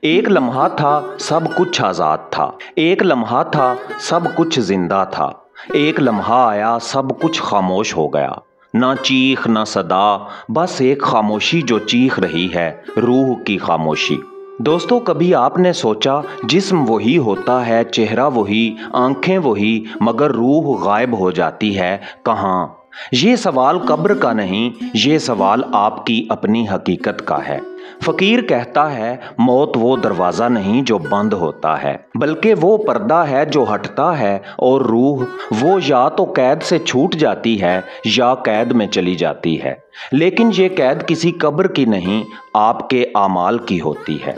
एक लम्हा था सब कुछ आजाद था, एक लम्हा था सब कुछ जिंदा था, एक लम्हा आया सब कुछ खामोश हो गया। ना चीख ना सदा, बस एक खामोशी जो चीख रही है, रूह की खामोशी। दोस्तों, कभी आपने सोचा जिस्म वही होता है, चेहरा वही, आंखें वही, मगर रूह गायब हो जाती है कहाँ? ये सवाल कब्र का नहीं, ये सवाल आपकी अपनी हकीकत का है। फकीर कहता है मौत वो दरवाज़ा नहीं जो बंद होता है, बल्कि वो पर्दा है जो हटता है, और रूह वो या तो कैद से छूट जाती है या कैद में चली जाती है। लेकिन ये कैद किसी कब्र की नहीं, आपके आमाल की होती है।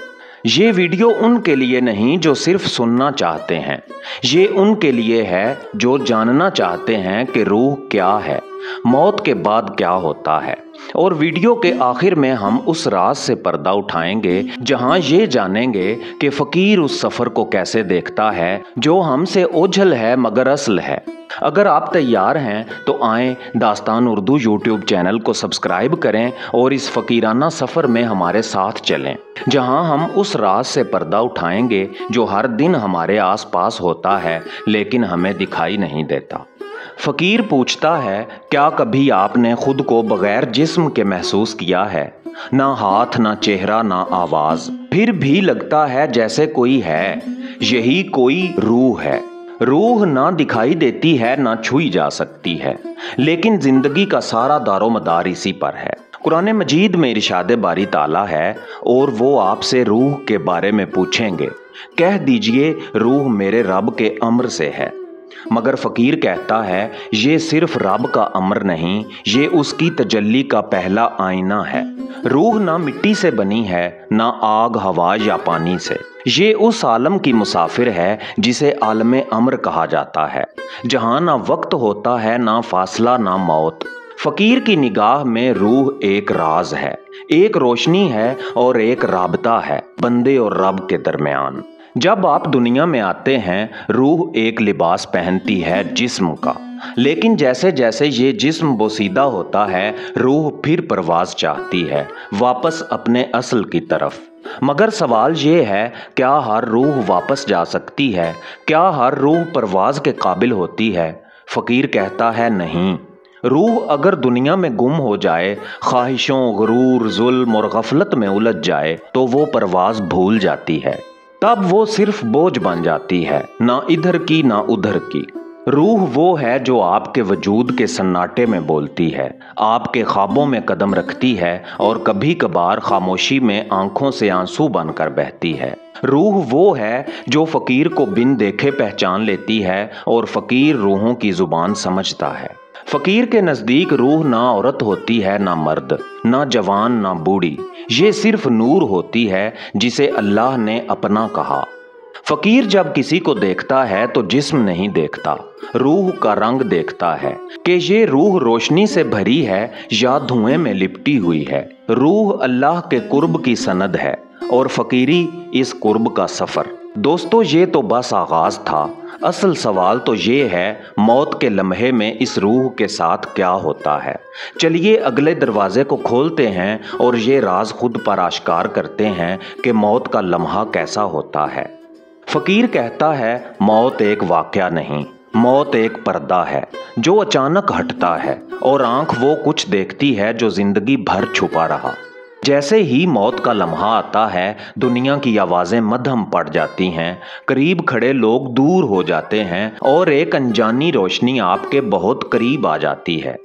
ये वीडियो उनके लिए नहीं जो सिर्फ सुनना चाहते हैं, ये उनके लिए है जो जानना चाहते हैं कि रूह क्या है, मौत के बाद क्या होता है। और वीडियो के आखिर में हम उस राज से पर्दा उठाएंगे जहां ये जानेंगे कि फकीर उस सफ़र को कैसे देखता है जो हमसे ओझल है मगर असल है। अगर आप तैयार हैं तो आएं, दास्तान उर्दू यूट्यूब चैनल को सब्सक्राइब करें और इस फ़कीराना सफ़र में हमारे साथ चलें, जहां हम उस राज से पर्दा उठाएंगे जो हर दिन हमारे आसपास होता है लेकिन हमें दिखाई नहीं देता। फकीर पूछता है, क्या कभी आपने खुद को बगैर जिस्म के महसूस किया है? ना हाथ, ना चेहरा, ना आवाज़, फिर भी लगता है जैसे कोई है। यही कोई रूह है। रूह ना दिखाई देती है, ना छुई जा सकती है, लेकिन जिंदगी का सारा दारोमदार इसी पर है। कुरान मजीद में इरशाद बारी ताला है, और वो आपसे रूह के बारे में पूछेंगे, कह दीजिए रूह मेरे रब के अम्र से है। मगर फ़कीर कहता है ये सिर्फ रब का अम्र नहीं, ये उसकी तजल्ली का पहला आईना है। रूह ना मिट्टी से बनी है, ना आग, हवा या पानी से। ये उस आलम की मुसाफिर है जिसे आलम अम्र कहा जाता है, जहाँ ना वक्त होता है, ना फासला, ना मौत। फ़कीर की निगाह में रूह एक राज है, एक रोशनी है और एक राबता है बंदे और रब के दरमियान। जब आप दुनिया में आते हैं, रूह एक लिबास पहनती है जिस्म का, लेकिन जैसे जैसे ये जिस्म बोसीदा होता है, रूह फिर परवाज़ चाहती है वापस अपने असल की तरफ। मगर सवाल ये है, क्या हर रूह वापस जा सकती है? क्या हर रूह परवाज़ के काबिल होती है? फ़कीर कहता है नहीं। रूह अगर दुनिया में गुम हो जाए, ख्वाहिशों, गुरूर, जुल्म और गफलत में उलझ जाए, तो वो परवाज़ भूल जाती है। तब वो सिर्फ बोझ बन जाती है, ना इधर की ना उधर की। रूह वो है जो आपके वजूद के सन्नाटे में बोलती है, आपके ख्वाबों में कदम रखती है और कभी कभार खामोशी में आंखों से आंसू बनकर बहती है। रूह वो है जो फ़कीर को बिन देखे पहचान लेती है और फ़कीर रूहों की ज़ुबान समझता है। फ़कीर के नज़दीक रूह ना औरत होती है, ना मर्द, ना जवान, ना बूढ़ी, ये सिर्फ नूर होती है जिसे अल्लाह ने अपना कहा। फ़कीर जब किसी को देखता है तो जिस्म नहीं देखता, रूह का रंग देखता है कि ये रूह रोशनी से भरी है या धुएं में लिपटी हुई है। रूह अल्लाह के कुर्ब की सनद है और फ़कीरी इस कुर्ब का सफ़र। दोस्तों, ये तो बस आगाज़ था। असल सवाल तो ये है, मौत के लम्हे में इस रूह के साथ क्या होता है। चलिए अगले दरवाजे को खोलते हैं और ये राज खुद पर आश्कार करते हैं कि मौत का लम्हा कैसा होता है। फ़कीर कहता है मौत एक वाक़या नहीं, मौत एक पर्दा है जो अचानक हटता है, और आँख वो कुछ देखती है जो ज़िंदगी भर छुपा रहा। जैसे ही मौत का लम्हा आता है, दुनिया की आवाज़ें मद्धम पड़ जाती हैं, करीब खड़े लोग दूर हो जाते हैं और एक अनजानी रोशनी आपके बहुत करीब आ जाती है।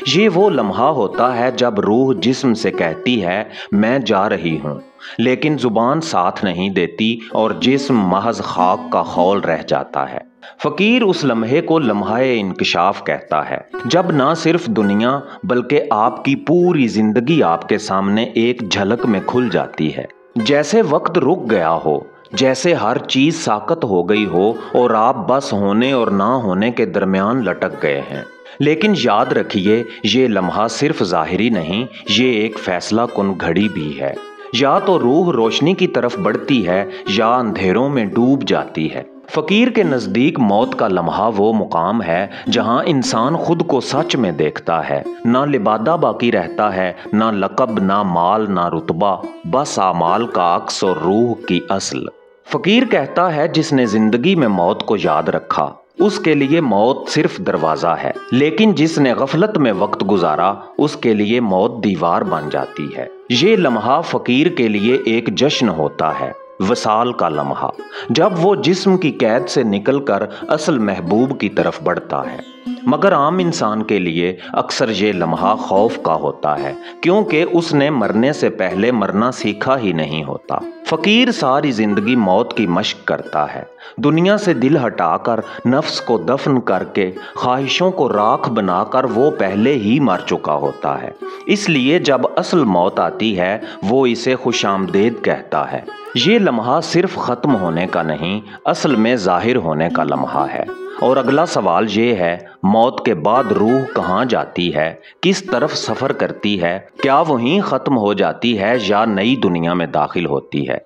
ये वो लम्हा होता है जब रूह जिस्म से कहती है मैं जा रही हूँ, लेकिन ज़ुबान साथ नहीं देती और जिस्म महज खाक का खौल रह जाता है। फ़कीर उस लम्हे को लम्हाए इंकशाफ कहता है, जब ना सिर्फ दुनिया बल्कि आपकी पूरी ज़िंदगी आपके सामने एक झलक में खुल जाती है। जैसे वक्त रुक गया हो, जैसे हर चीज़ साकत हो गई हो और आप बस होने और ना होने के दरमियान लटक गए हैं। लेकिन याद रखिए, ये लम्हा सिर्फ ज़ाहिरी नहीं, ये एक फैसला कुन घड़ी भी है। या तो रूह रोशनी की तरफ बढ़ती है या अंधेरों में डूब जाती है। फकीर के नज़दीक मौत का लम्हा वो मुकाम है जहां इंसान खुद को सच में देखता है। ना लिबादा बाकी रहता है, ना लक़ब, ना माल, ना रुतबा, बस आमाल का अक्स और रूह की असल। फकीर कहता है जिसने जिंदगी में मौत को याद रखा उसके लिए मौत सिर्फ दरवाज़ा है, लेकिन जिसने गफलत में वक्त गुजारा उसके लिए मौत दीवार बन जाती है। ये लम्हा फकीर के लिए एक जश्न होता है, वसाल का लम्हा, जब वो जिस्म की कैद से निकलकर असल महबूब की तरफ बढ़ता है। मगर आम इंसान के लिए अक्सर ये लम्हा खौफ का होता है, क्योंकि उसने मरने से पहले मरना सीखा ही नहीं होता। फकीर सारी जिंदगी मौत की मशक करता है, दुनिया से दिल हटाकर, नफ्स को दफन करके, ख्वाहिशों को राख बनाकर वो पहले ही मर चुका होता है। इसलिए जब असल मौत आती है वो इसे खुशामदीद कहता है। ये लम्हा सिर्फ ख़त्म होने का नहीं, असल में ज़ाहिर होने का लम्हा है। और अगला सवाल ये है, मौत के बाद रूह कहाँ जाती है, किस तरफ सफ़र करती है? क्या वहीं ख़त्म हो जाती है या नई दुनिया में दाखिल होती है?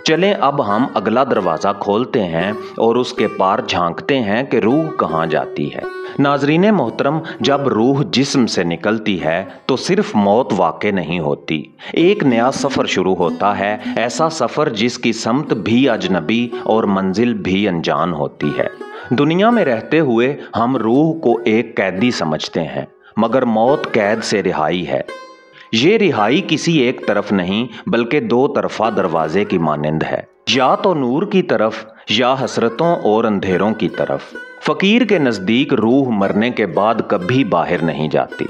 चलें अब हम अगला दरवाज़ा खोलते हैं और उसके पार झांकते हैं कि रूह कहाँ जाती है। नाजरीन मोहतरम, जब रूह जिस्म से निकलती है तो सिर्फ मौत वाक़ई नहीं होती, एक नया सफ़र शुरू होता है, ऐसा सफ़र जिसकी समत भी अजनबी और मंजिल भी अनजान होती है। दुनिया में रहते हुए हम रूह को एक कैदी समझते हैं, मगर मौत कैद से रिहाई है। ये रिहाई किसी एक तरफ नहीं बल्कि दो तरफा दरवाजे की मानिंद है, या तो नूर की तरफ या हसरतों और अंधेरों की तरफ। फकीर के नज़दीक रूह मरने के बाद कभी बाहर नहीं जाती,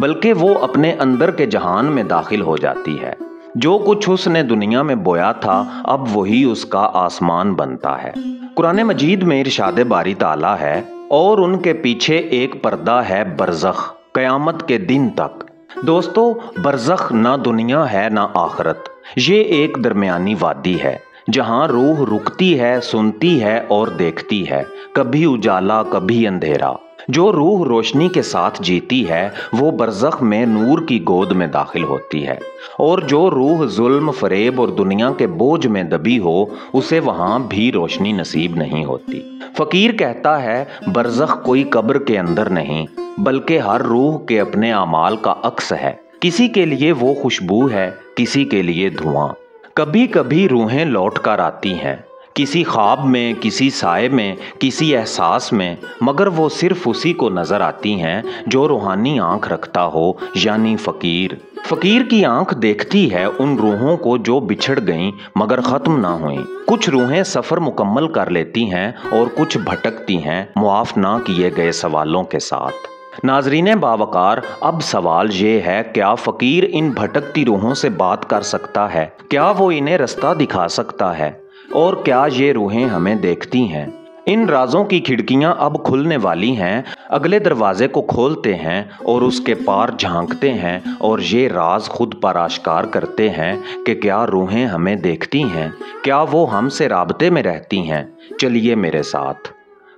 बल्कि वो अपने अंदर के जहान में दाखिल हो जाती है। जो कुछ उसने दुनिया में बोया था अब वही उसका आसमान बनता है। कुरान मजीद में इरशाद बारी ताला है, और उनके पीछे एक पर्दा है बरज़ख, क़यामत के दिन तक। दोस्तों, बरज़ख ना दुनिया है ना आखिरत, ये एक दरमियानी वादी है जहाँ रूह रुकती है, सुनती है और देखती है, कभी उजाला कभी अंधेरा। जो रूह रोशनी के साथ जीती है वो बरज़ख में नूर की गोद में दाखिल होती है, और जो रूह जुल्म, फरेब और दुनिया के बोझ में दबी हो उसे वहाँ भी रोशनी नसीब नहीं होती। फकीर कहता है बरज़ख कोई कब्र के अंदर नहीं बल्कि हर रूह के अपने आमाल का अक्स है। किसी के लिए वो खुशबू है, किसी के लिए धुआं। कभी कभी रूहें लौट कर आती हैं, किसी ख्वाब में, किसी साए में, किसी एहसास में, मगर वो सिर्फ उसी को नज़र आती हैं जो रूहानी आँख रखता हो, यानी फ़कीर। फ़कीर की आँख देखती है उन रूहों को जो बिछड़ गईं मगर ख़त्म ना हुईं। कुछ रूहें सफ़र मुकम्मल कर लेती हैं और कुछ भटकती हैं मुआफ़ ना किए गए सवालों के साथ। नाजरीन बावकार, अब सवाल ये है, क्या फ़कीर इन भटकती रूहों से बात कर सकता है? क्या वो इन्हें रास्ता दिखा सकता है? और क्या ये रूहें हमें देखती हैं? इन राजों की खिड़कियां अब खुलने वाली हैं। अगले दरवाजे को खोलते हैं और उसके पार झांकते हैं और ये राज खुद पर आश्कार करते हैं कि क्या रूहें हमें देखती हैं, क्या वो हमसे राबते में रहती हैं। चलिए मेरे साथ।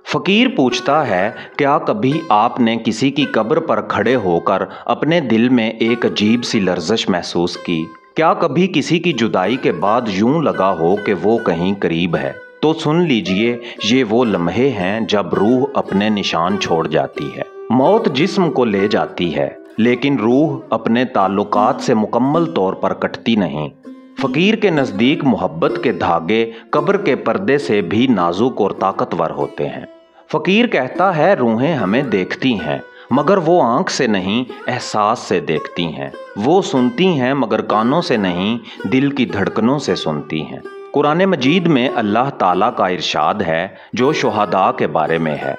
फ़कीर पूछता है, क्या कभी आपने किसी की कब्र पर खड़े होकर अपने दिल में एक अजीब सी लर्ज़श महसूस की? क्या कभी किसी की जुदाई के बाद यूं लगा हो कि वो कहीं करीब है? तो सुन लीजिए, ये वो लम्हे हैं जब रूह अपने निशान छोड़ जाती है। मौत जिस्म को ले जाती है, लेकिन रूह अपने ताल्लुकात से मुकम्मल तौर पर कटती नहीं। फ़कीर के नज़दीक मोहब्बत के धागे कब्र के पर्दे से भी नाजुक और ताकतवर होते हैं। फ़कीर कहता है रूहें हमें देखती हैं मगर वो आँख से नहीं, एहसास से देखती हैं। वो सुनती हैं मगर कानों से नहीं, दिल की धड़कनों से सुनती हैं। कुरान मजीद में अल्लाह ताला का इरशाद है जो शुहदा के बारे में है,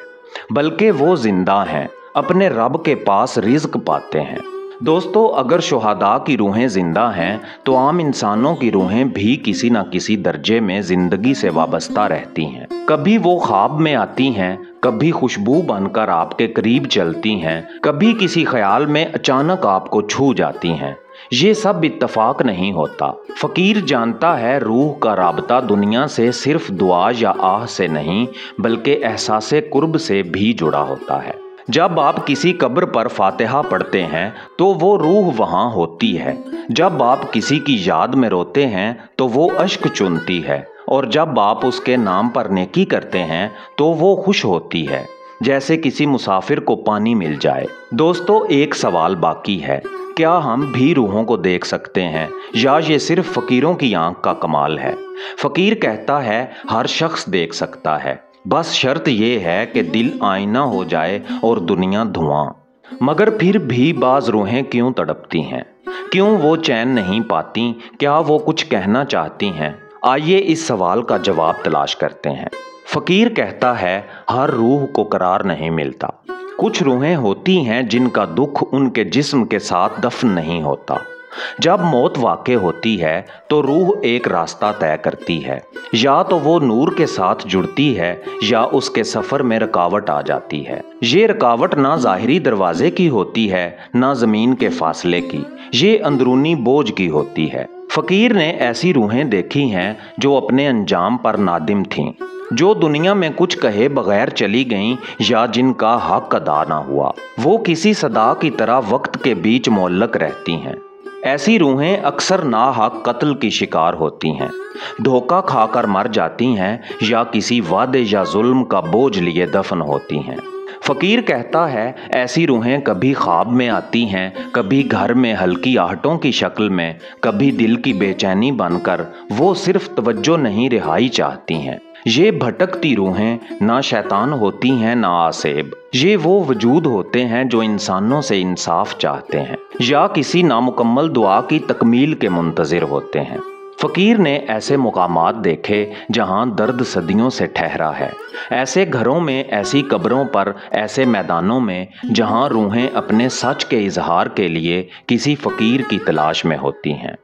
बल्कि वो जिंदा हैं, अपने रब के पास रिज़्क पाते हैं। दोस्तों, अगर शुहदा की रूहें ज़िंदा हैं तो आम इंसानों की रूहें भी किसी न किसी दर्जे में ज़िंदगी से वाबस्ता रहती हैं। कभी वो ख्वाब में आती हैं, कभी खुशबू बनकर आपके करीब चलती हैं, कभी किसी ख्याल में अचानक आपको छू जाती हैं। ये सब इत्तफाक नहीं होता। फ़कीर जानता है रूह का राबता दुनिया से सिर्फ दुआ या आह से नहीं बल्कि एहसासे कुर्ब से भी जुड़ा होता है। जब आप किसी कब्र पर फातिहा पढ़ते हैं तो वो रूह वहाँ होती है। जब आप किसी की याद में रोते हैं तो वो अश्क चुनती है। और जब आप उसके नाम पर नेकी करते हैं तो वो खुश होती है, जैसे किसी मुसाफिर को पानी मिल जाए। दोस्तों, एक सवाल बाकी है, क्या हम भी रूहों को देख सकते हैं या ये सिर्फ फकीरों की आंख का कमाल है? फकीर कहता है हर शख्स देख सकता है, बस शर्त ये है कि दिल आईना हो जाए और दुनिया धुआं। मगर फिर भी बाज रूहें क्यों तड़पती हैं? क्यों वो चैन नहीं पाती? क्या वो कुछ कहना चाहती हैं? आइए इस सवाल का जवाब तलाश करते हैं। फकीर कहता है हर रूह को करार नहीं मिलता। कुछ रूहें होती हैं जिनका दुख उनके जिस्म के साथ दफन नहीं होता। जब मौत वाक़े होती है तो रूह एक रास्ता तय करती है, या तो वो नूर के साथ जुड़ती है या उसके सफ़र में रुकावट आ जाती है। ये रुकावट ना ज़ाहिरी दरवाजे की होती है, ना ज़मीन के फासले की, ये अंदरूनी बोझ की होती है। फ़कीर ने ऐसी रूहें देखी हैं जो अपने अंजाम पर नादिम थीं, जो दुनिया में कुछ कहे बगैर चली गईं या जिनका हक अदा ना हुआ। वो किसी सदा की तरह वक्त के बीच मुअल्लक रहती हैं। ऐसी रूहें अक्सर नाहक कत्ल की शिकार होती हैं, धोखा खाकर मर जाती हैं या किसी वादे या जुल्म का बोझ लिए दफन होती हैं। फ़कीर कहता है ऐसी रूहें कभी ख्वाब में आती हैं, कभी घर में हल्की आहटों की शक्ल में, कभी दिल की बेचैनी बनकर। वो सिर्फ तवज्जो नहीं, रिहाई चाहती हैं। ये भटकती रूहें ना शैतान होती हैं ना आसेब। ये वो वजूद होते हैं जो इंसानों से इंसाफ चाहते हैं या किसी नामुकम्मल दुआ की तकमील के मुंतज़िर होते हैं। फ़कीर ने ऐसे मुकामात देखे जहां दर्द सदियों से ठहरा है, ऐसे घरों में, ऐसी कब्रों पर, ऐसे मैदानों में जहां रूहें अपने सच के इजहार के लिए किसी फ़कीर की तलाश में होती हैं।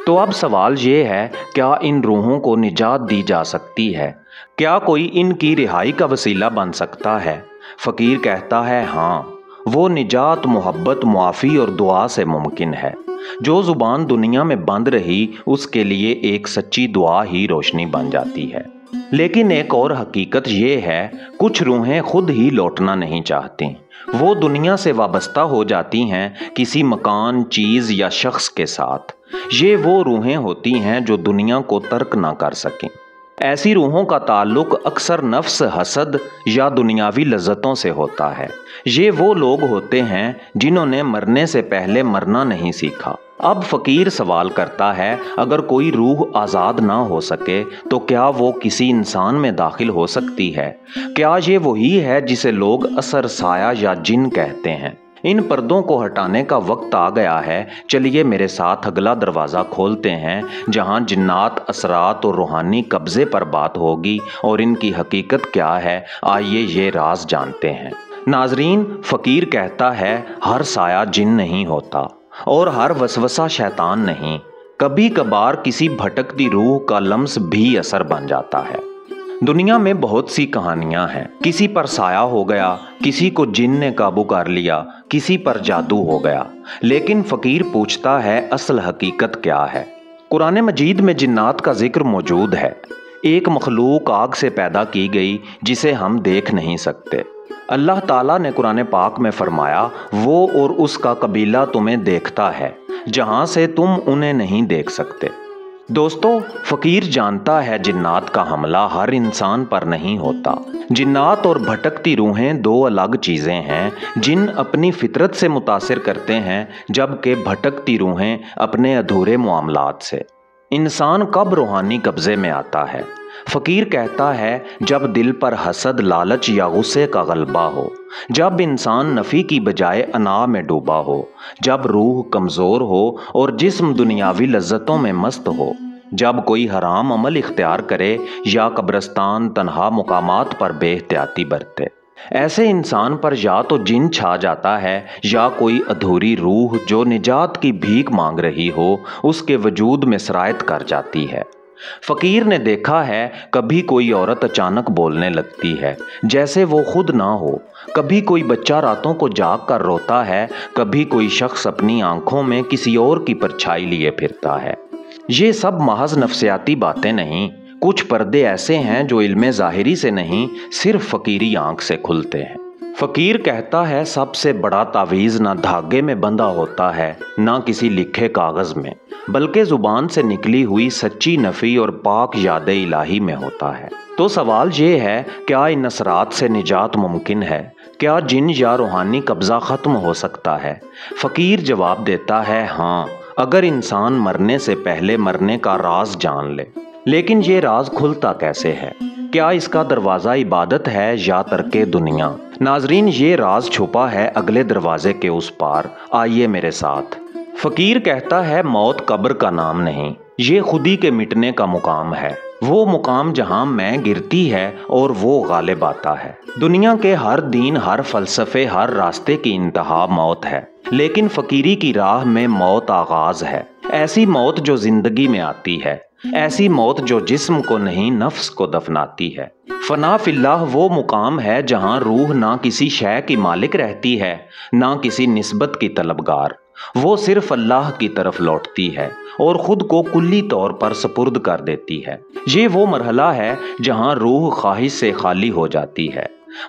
तो अब सवाल ये है, क्या इन रूहों को निजात दी जा सकती है? क्या कोई इनकी रिहाई का वसीला बन सकता है? फ़कीर कहता है हाँ, वो निजात मोहब्बत, मुआफ़ी और दुआ से मुमकिन है। जो ज़ुबान दुनिया में बंद रही उसके लिए एक सच्ची दुआ ही रोशनी बन जाती है। लेकिन एक और हकीकत ये है, कुछ रूहें खुद ही लौटना नहीं चाहती। वो दुनिया से वाबस्ता हो जाती हैं किसी मकान, चीज़ या शख्स के साथ। ये वो रूहें होती हैं जो दुनिया को तर्क ना कर सकें। ऐसी रूहों का ताल्लुक अक्सर नफ्स, हसद या दुनियावी लज्जतों से होता है। ये वो लोग होते हैं जिन्होंने मरने से पहले मरना नहीं सीखा। अब फ़कीर सवाल करता है, अगर कोई रूह आज़ाद ना हो सके तो क्या वो किसी इंसान में दाखिल हो सकती है? क्या ये वही है जिसे लोग असर, साया या जिन कहते हैं? इन पर्दों को हटाने का वक्त आ गया है। चलिए मेरे साथ अगला दरवाज़ा खोलते हैं जहां जिन्नात, असरात और रूहानी कब्ज़े पर बात होगी और इनकी हकीकत क्या है। आइए ये राज जानते हैं। नाजरीन, फ़कीर कहता है हर साया जिन नहीं होता और हर वसवसा शैतान नहीं। कभी कभार किसी भटकती रूह का लम्स भी असर बन जाता है। दुनिया में बहुत सी कहानियां हैं। किसी पर साया हो गया, किसी को जिन ने काबू कर लिया, किसी पर जादू हो गया। लेकिन फ़कीर पूछता है असल हकीकत क्या है? कुरान मजीद में जिन्नात का जिक्र मौजूद है। एक मखलूक आग से पैदा की गई जिसे हम देख नहीं सकते। अल्लाह ताला ने कुरान पाक में फरमाया, वो और उसका कबीला तुम्हें देखता है जहां से तुम उन्हें नहीं देख सकते। दोस्तों, फ़कीर जानता है जिन्नात का हमला हर इंसान पर नहीं होता। जिन्नात और भटकती रूहें दो अलग चीज़ें हैं। जिन अपनी फितरत से मुतासिर करते हैं, जबकि भटकती रूहें अपने अधूरे मामलात से। इंसान कब रूहानी कब्ज़े में आता है? फ़कीर कहता है जब दिल पर हसद, लालच या गुस्से का गलबा हो, जब इंसान नफ़ी की बजाय अना में डूबा हो, जब रूह कमज़ोर हो और जिस्म दुनियावी लज्जतों में मस्त हो, जब कोई हराम अमल इख्तियार करे या कब्रस्तान, तन्हा मुकामात पर बेहतियाती बरते। ऐसे इंसान पर या तो जिन छा जाता है या कोई अधूरी रूह जो निजात की भीख मांग रही हो उसके वजूद में सरायत कर जाती है। फ़कीर ने देखा है कभी कोई औरत अचानक बोलने लगती है जैसे वो खुद ना हो, कभी कोई बच्चा रातों को जाग कर रोता है, कभी कोई शख्स अपनी आंखों में किसी और की परछाई लिए फिरता है। ये सब महज नफ्सियाती बातें नहीं, कुछ पर्दे ऐसे हैं जो इल्मे ज़ाहिरी से नहीं, सिर्फ फ़कीरी आंख से खुलते हैं। फकीर कहता है सबसे बड़ा तावीज़ ना धागे में बंधा होता है ना किसी लिखे कागज़ में, बल्कि ज़ुबान से निकली हुई सच्ची नफ़ी और पाक याद इलाही में होता है। तो सवाल ये है, क्या इन असरात से निजात मुमकिन है? क्या जिन या रूहानी कब्ज़ा ख़त्म हो सकता है? फ़कीर जवाब देता है, हाँ, अगर इंसान मरने से पहले मरने का राज जान ले। लेकिन ये राज खुलता कैसे है? क्या इसका दरवाज़ा इबादत है या तर्के दुनिया? नाजरीन, ये राज छुपा है अगले दरवाजे के उस पार, आइए मेरे साथ। फ़कीर कहता है, मौत कब्र का नाम नहीं, ये खुदी के मिटने का मुकाम है। वो मुकाम जहाँ मैं गिरती है और वो गालिब आता है। दुनिया के हर दीन, हर फ़लसफ़े, हर रास्ते की इंतहा मौत है, लेकिन फ़कीरी की राह में मौत आगाज़ है। ऐसी मौत जो ज़िंदगी में आती है, ऐसी मौत जो जिस्म को नहीं नफ्स को दफनाती है। फना फिल्लाह वो मुकाम है जहाँ रूह ना किसी शय की मालिक रहती है, ना किसी निस्बत की तलबगार। वो सिर्फ अल्लाह की तरफ लौटती है और ख़ुद को कुल्ली तौर पर सपुर्द कर देती है। ये वो मरहला है जहाँ रूह ख्वाहिश से खाली हो जाती है,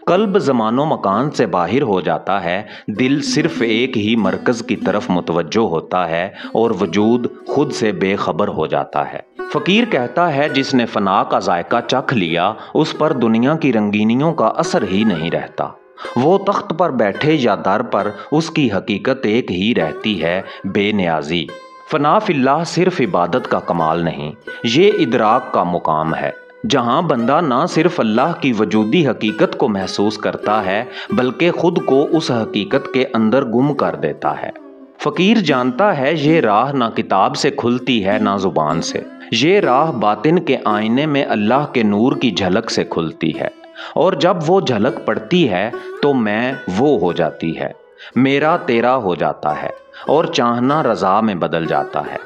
कल्ब ज़मानो मकान से बाहर हो जाता है, दिल सिर्फ एक ही मरकज़ की तरफ मुतवज्जो होता है और वजूद खुद से बेखबर हो जाता है। फ़कीर कहता है, जिसने फ़ना का जायका चख लिया उस पर दुनिया की रंगीनियों का असर ही नहीं रहता। वो तख्त पर बैठे या दर पर, उसकी हकीकत एक ही रहती है, बेनियाजी। फ़ना फिल्लाह सिर्फ इबादत का कमाल नहीं, ये इदराक का मुकाम है, जहाँ बंदा ना सिर्फ अल्लाह की वजूदी हकीकत को महसूस करता है बल्कि ख़ुद को उस हकीकत के अंदर गुम कर देता है। फ़कीर जानता है ये राह ना किताब से खुलती है ना ज़ुबान से, ये राह बातिन के आईने में अल्लाह के नूर की झलक से खुलती है, और जब वो झलक पड़ती है तो मैं वो हो जाती है, मेरा तेरा हो जाता है और चाहना रज़ा में बदल जाता है।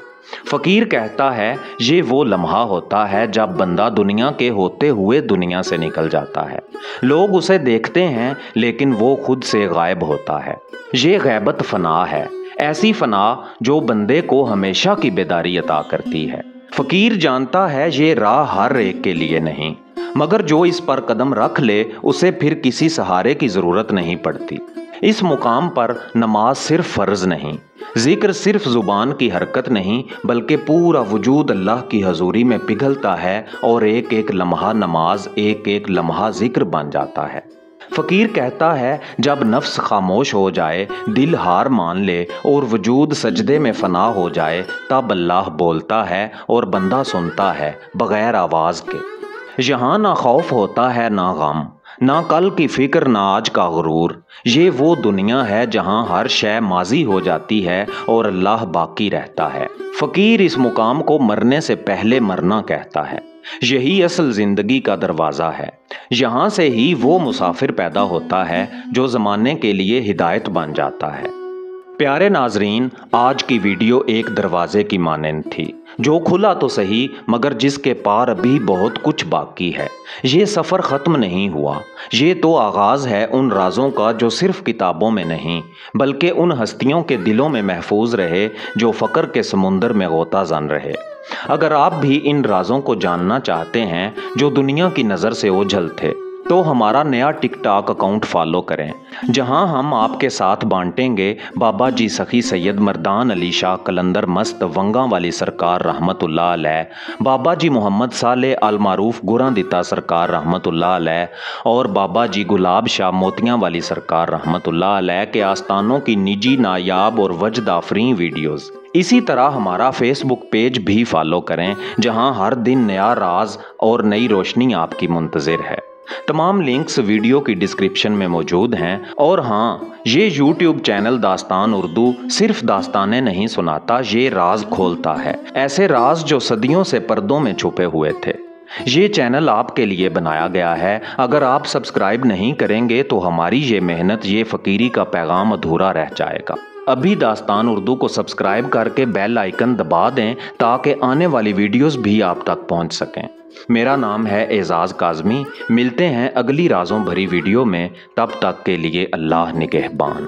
फ़कीर कहता है, ये वो लम्हा होता है जब बंदा दुनिया के होते हुए दुनिया से निकल जाता है। लोग उसे देखते हैं लेकिन वो खुद से गायब होता है। ये गैबत फ़ना है, ऐसी फ़ना जो बंदे को हमेशा की बेदारी अता करती है। फ़कीर जानता है ये राह हर एक के लिए नहीं, मगर जो इस पर कदम रख ले उसे फिर किसी सहारे की ज़रूरत नहीं पड़ती। इस मुकाम पर नमाज सिर्फ फ़र्ज़ नहीं, ज़िक्र सिर्फ ज़ुबान की हरकत नहीं, बल्कि पूरा वजूद अल्लाह की हजूरी में पिघलता है और एक एक लम्हा नमाज, एक एक लम्हा ज़िक्र बन जाता है। फ़कीर कहता है, जब नफ्स खामोश हो जाए, दिल हार मान ले और वजूद सजदे में फ़ना हो जाए, तब अल्लाह बोलता है और बंदा सुनता है बग़ैर आवाज़ के। यहाँ ना खौफ होता है ना गम, ना कल की फ़िक्र ना आज का गुरूर। ये वो दुनिया है जहाँ हर शय माजी हो जाती है और अल्लाह बाकी रहता है। फ़कीर इस मुकाम को मरने से पहले मरना कहता है। यही असल ज़िंदगी का दरवाज़ा है। यहाँ से ही वो मुसाफिर पैदा होता है जो ज़माने के लिए हिदायत बन जाता है। प्यारे नाजरीन, आज की वीडियो एक दरवाज़े की मानंद थी, जो खुला तो सही मगर जिसके पार अभी बहुत कुछ बाकी है। ये सफ़र ख़त्म नहीं हुआ, ये तो आगाज़ है उन राज़ों का जो सिर्फ़ किताबों में नहीं बल्कि उन हस्तियों के दिलों में महफूज रहे जो फ़क्र के समुंदर में गोता जन रहे। अगर आप भी इन राज़ों को जानना चाहते हैं जो दुनिया की नज़र से ओझल थे, तो हमारा नया टिकटॉक अकाउंट फॉलो करें, जहां हम आपके साथ बांटेंगे बाबा जी सखी सैयद मर्दान अली शाह कलंदर मस्त वंगा वाली सरकार रहमतुल्लाह अलैह, बाबा जी मोहम्मद साले अल मारूफ गुरांदिता सरकार रहमतुल्लाह अलैह और बाबा जी गुलाब शाह मोतियां वाली सरकार रहमतुल्लाह अलैह के आस्थानों की निजी, नायाब और वजद आफरीं वीडियोज़। इसी तरह हमारा फेसबुक पेज भी फॉलो करें, जहां हर दिन नया राज और नई रोशनी आपकी मुंतज़िर है। तमाम लिंक्स वीडियो की डिस्क्रिप्शन में मौजूद हैं। और हाँ, ये यूट्यूब चैनल दास्तान उर्दू सिर्फ दास्तानें नहीं सुनाता, ये राज खोलता है, ऐसे राज जो सदियों से पर्दों में छुपे हुए थे। ये चैनल आपके लिए बनाया गया है। अगर आप सब्सक्राइब नहीं करेंगे तो हमारी ये मेहनत, ये फ़कीरी का पैगाम अधूरा रह जाएगा। अभी दास्तान उर्दू को सब्सक्राइब करके बेल आइकन दबा दें ताकि आने वाली वीडियोस भी आप तक पहुंच सकें। मेरा नाम है एजाज काज़मी। मिलते हैं अगली राज़ों भरी वीडियो में, तब तक के लिए अल्लाह निगहबान।